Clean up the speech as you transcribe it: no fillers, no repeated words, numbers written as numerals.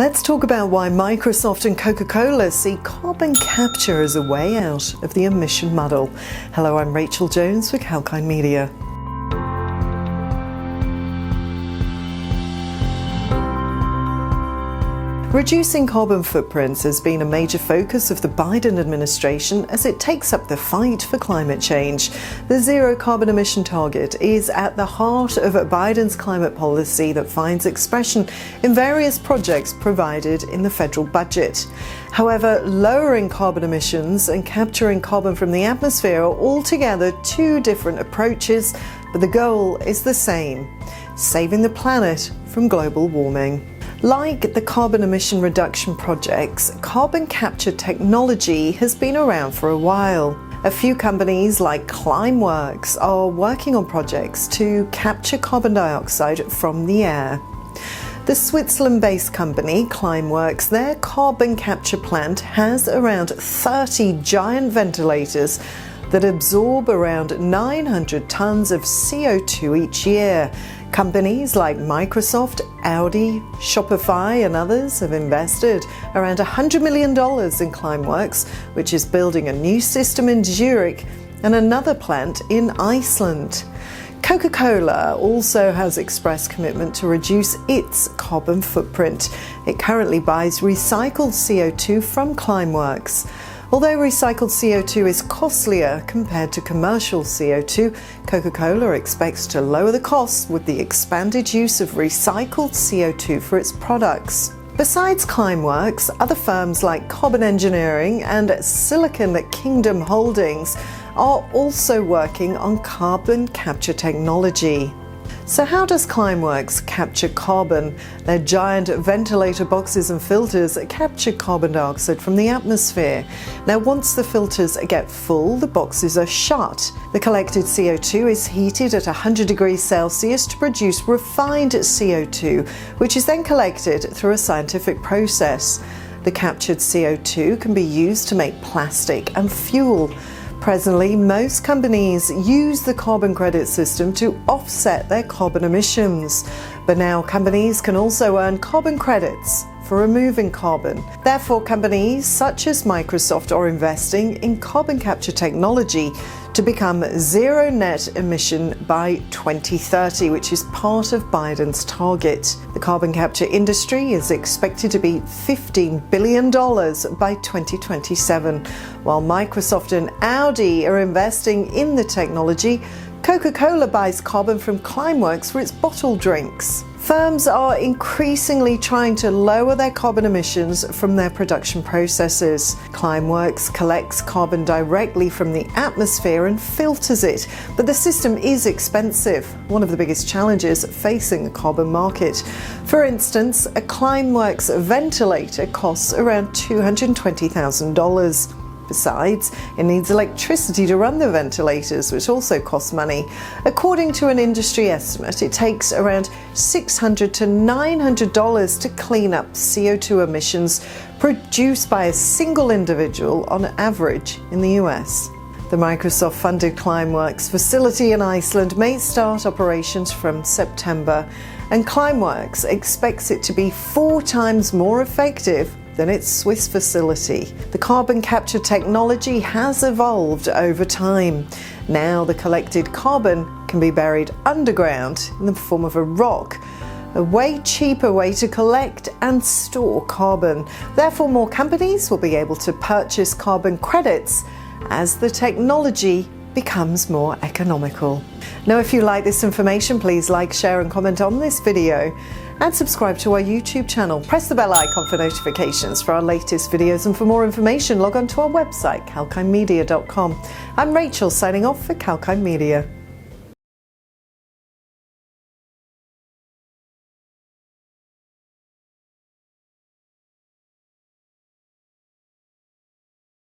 Let's talk about why Microsoft and Coca-Cola see carbon capture as a way out of the emission muddle. Hello, I'm Rachel Jones for kalkinemedia. Reducing carbon footprints has been a major focus of the Biden administration as it takes up the fight for climate change. The zero carbon emission target is at the heart of Biden's climate policy that finds expression in various projects provided in the federal budget. However, lowering carbon emissions and capturing carbon from the atmosphere are altogether two different approaches, but the goal is the same: saving the planet from global warming. Like the carbon emission reduction projects, carbon capture technology has been around for a while. A few companies like Climeworks are working on projects to capture carbon dioxide from the air. The Switzerland-based company Climeworks, their carbon capture plant has around 30 giant ventilators that absorb around 900 tons of CO2 each year. Companies like Microsoft, Audi, Shopify and others have invested around $100 million in Climeworks, which is building a new system in Zurich and another plant in Iceland. Coca-Cola also has expressed commitment to reduce its carbon footprint. It currently buys recycled CO2 from Climeworks. Although recycled CO2 is costlier compared to commercial CO2, Coca-Cola expects to lower the costs with the expanded use of recycled CO2 for its products. Besides Climeworks, other firms like Carbon Engineering and Silicon Kingdom Holdings are also working on carbon capture technology. So how does Climeworks capture carbon? Their giant ventilator boxes and filters capture carbon dioxide from the atmosphere. Now, once the filters get full, the boxes are shut. The collected CO2 is heated at 100 degrees Celsius to produce refined CO2, which is then collected through a scientific process. The captured CO2 can be used to make plastic and fuel. Presently, most companies use the carbon credit system to offset their carbon emissions. But now companies can also earn carbon credits for removing carbon. Therefore, companies such as Microsoft are investing in carbon capture technology to become zero net emission by 2030, which is part of Biden's target. The carbon capture industry is expected to be $15 billion by 2027. While Microsoft and Audi are investing in the technology, Coca-Cola buys carbon from Climeworks for its bottled drinks. Firms are increasingly trying to lower their carbon emissions from their production processes. Climeworks collects carbon directly from the atmosphere and filters it, but the system is expensive, one of the biggest challenges facing the carbon market. For instance, a Climeworks ventilator costs around $220,000. Besides, it needs electricity to run the ventilators, which also costs money. According to an industry estimate, it takes around $600 to $900 to clean up CO2 emissions produced by a single individual on average in the US. The Microsoft-funded Climeworks facility in Iceland may start operations from September, and Climeworks expects it to be 4 times more effective than its Swiss facility. The carbon capture technology has evolved over time. Now the collected carbon can be buried underground in the form of a rock, a way cheaper way to collect and store carbon. Therefore, more companies will be able to purchase carbon credits as the technology becomes more economical. Now, if you like this information, please like, share and comment on this video and subscribe to our YouTube channel. Press the bell icon for notifications for our latest videos, and for more information log on to our website kalkinemedia.com. I'm Rachel signing off for kalkinemedia.